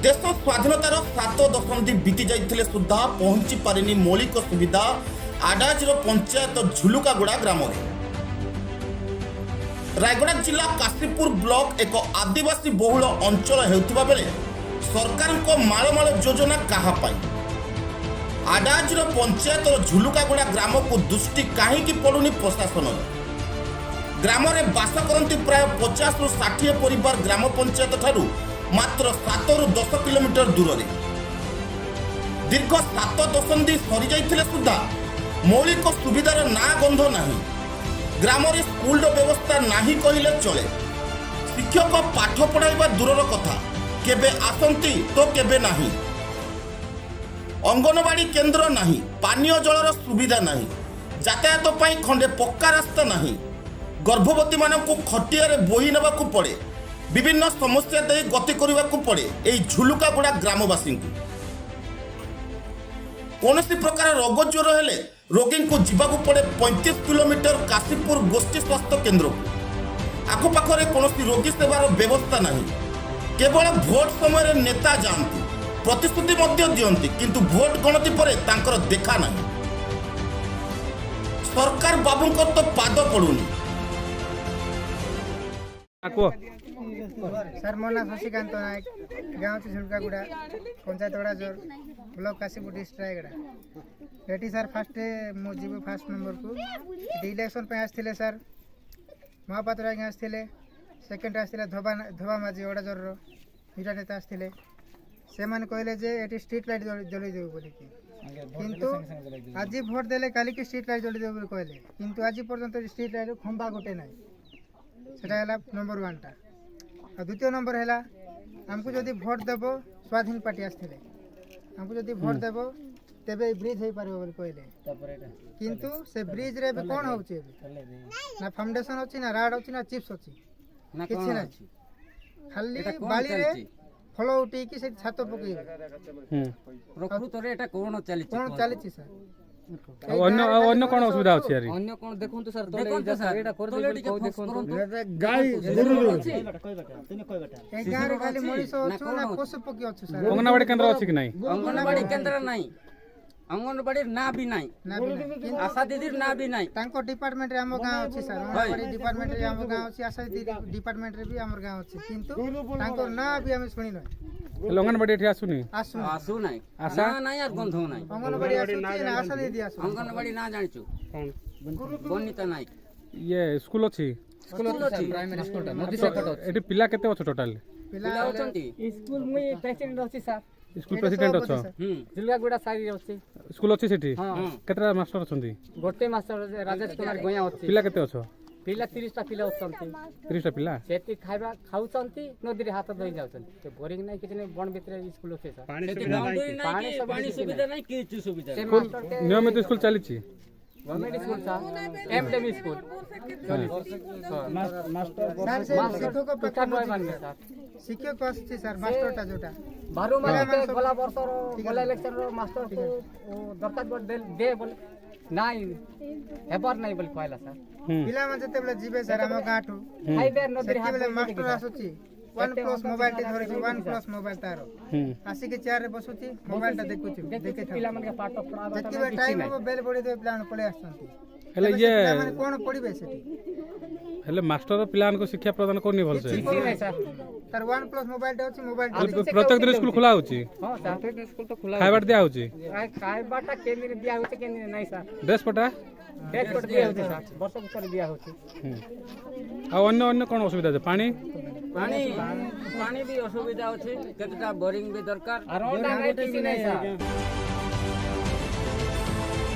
देश स्वाधीनतार 7 दशंधि बीती जाइथिले सुद्धा पहुंची पारिनी मौलिक सुविधा आडाजर पंचायत झुलुकागुड़ा ग्राम में। रायगड़ा जिला काशीपुर ब्लॉक एक आदिवासी बहुल अंचल हेउथिबा बेले सरकार को मालमाल योजना कहा पाई आडाजर पंचायत झुलुकागुड़ा ग्राम को दृष्टि कहीं पड़ुनी प्रशासन ग्राम में बास करती प्राय 50 ରୁ 60 परिवार ग्राम पंचायत ठारू मात्र 7 ରୁ 10 किलोमीटर दूर में दीर्घ 7 दशंधि सरी जाइथिले सुद्धा मौलिक सुविधार ना गंध नाही ग्राम में स्कूल व्यवस्था नाही कहले चले शिक्षक पाठ पढ़ाइबा दूरर कथा केबे आसंती तो केबे नाही अंगनवाड़ी केन्द्र नाही पानीय जलर सुविधा नाही यातायात पाई खंडे पक्का रास्ता नाही गर्भवती मानक खटिया बोही नेबा पड़े विभिन्न समस्या दे गति करने को पड़े यही झुलुकागुड़ा ग्रामवासी कौन प्रकार रोग ज्वर हेले रोगी को जीवाक पड़े 35 किलोमीटर काशीपुर गोष्ठी स्वास्थ्य केन्द्र को आखपाखे कौन रोगी सेवार व्यवस्था नहीं केवल भोट समय नेता जाती प्रतिश्रुति दियंती किंतु भोट गणति पर तांकर देखा नहीं सरकार बाबू तो पाद पड़ुनी। सर मो ना शशिकांत नायक गाँव से झुलकागुड़ा पंचायत जोर ब्लॉक काशीपुर डिस्ट्रिक्ट रायगड़ा ये सर फास्ट मो जीव फास्ट नंबर को इलेक्शन पे आसते सर महापात्र आज्ञा आसते सेकेंड आसते धोबा माझी ओडा जोर दुटा नेता आसते से मैंने कहले जे ये स्ट्रीट लाइट जलि देव बोली किंतु आज भोट देले काली की स्ट्रीट लाइट जलि देव कहले किंतु आज पर्यंत स्ट्रीट लाइट खंबा गोटे ना सेटा नंबर 1 टा और द्वितीय नंबर है आमको जदि भोट देव स्वाधीन पार्टी आसते आमको जदि भोट देव तेबे ब्रिज हो पार कहले किंतु से ब्रिज रे कौन हो ना फाउंडेशन अच्छी ना राड अच्छी ना चिप्स अच्छी किसी ना खाली बाली रे फल उठी कि से छात पकई प्रकृत रे एटा कोन चली सर अन्य कोन असुविधा अछि यार अन्य कोन देखुन तो सर तले सर एटा कर दे देखुन गाय गुरु ए गारे खाली मनीष अछि ना पशु पक्षी अछि सर अंगनवाड़ी केंद्र अछि कि नहीं अंगनवाड़ी केंद्र नहीं अंगनवाड़ी ना भी नहीं आशा दीदी ना भी नहीं तांको डिपार्टमेंट रे हम गांव अछि सर अंगनवाड़ी डिपार्टमेंट रे हम गांव अछि आशा दीदी डिपार्टमेंट रे भी हमर गांव अछि किंतु तांको ना भी हम सुनि न अंगनवाड़ी एठी आसुनी आसु नहीं आशा ना नहीं यार गंध नहीं अंगनवाड़ी आसु ना आशा दीदी आसु अंगनवाड़ी ना जानिछु बनिता नायक ये स्कूल अछि प्राइमरी स्कूल टा नदी से कट एठी पिला केते अछि टोटल पिला होचंती स्कूल में प्रेसिडेंट अछि सर स्कूल प्रेसिडेंट अछि झुलकागुड़ा साइड अछि स्कूल अछि सेठी केतरा मास्टर अछंती गोटे मास्टर राजेश कुमार गोया अछि पिला केते अछ पिला 30 टा पिला अछंती 30 टा पिला सेती खाइबा खाउचंती नदी रे हाथ धोई जाउचंती ते बोरिंग नै किछ नै बन भितर स्कूल अछि सर पानी सुविधा नहीं किछ सुविधा से मास्टर के नियमित स्कूल चलीछि गवर्नमेंट स्कूल था एमडीएम स्कूल सर से शिक्षक पक्का कोई मान सर शिक्षक अछि सर मास्टर टा जोटा बारू माने गला वर्ष रो गला इलेक्शन रो मास्टर को दरखास्त दे बोले नाही हेबर नाही बोले कहला सर पिला में जते बेले जीवे सर हम गाठू हाईवे नदी रे हाथ बेले मास्टर आसुची 1+ मोबाइल टे धरे 1+ मोबाइल तारो आसी के चेयर रे बसुची मोबाइल टा देखुची देखे पिला मन के पाठ पढ़ा जति टाइम हो बेल बडी दे प्लान पळे आछंती हेले ये माने कोन पढिबे सेठी हेले मास्टर पिलान को शिक्षा प्रदान करनी भल से नहीं सर सर 1+ मोबाइल टे अछि मोबाइल प्रत्येक दिन स्कूल खुला होची हां सर स्कूल तो खुला खाइबाट दिया होची खाइबाटा केंद्र दिया होचे केंद्र नहीं सर ड्रेस पटा ड्रेस पट दिया होचे सर वर्ष पर दिया होचे आ अन्य कोन असुविधा छै पानी पानी पानी भी असुविधा अछि केतटा बोरिंग भी दरकार रोड नहीं किसी नहीं सर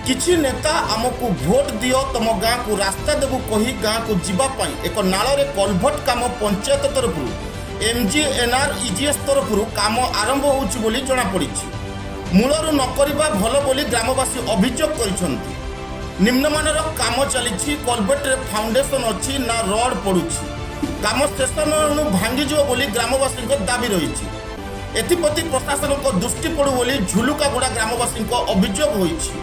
किछि नेता आमको भोट दियो तम गाँ को रास्ता देबू कही गाँ को जीवा पाई एक नाल रे कलभट काम पंचायत तरफ एमजीएनआर इजीएस तरफ काम आरंभ होउछि बोली जणा पड़िछि मूलरू न करिबा भल बोली ग्रामवासी अभियोग करिसंती निम्नमानर काम चलिछि कलभट रे फाउंडेशन अछि ना रोड पड़ुछि काम स्टेशन भांगी जो बोली ग्रामवासी दाबी रही एथिप्रति प्रशासन को दृष्टि पड़ू बोली झुलुकागुड़ा ग्रामवासी अभियोग होइछि।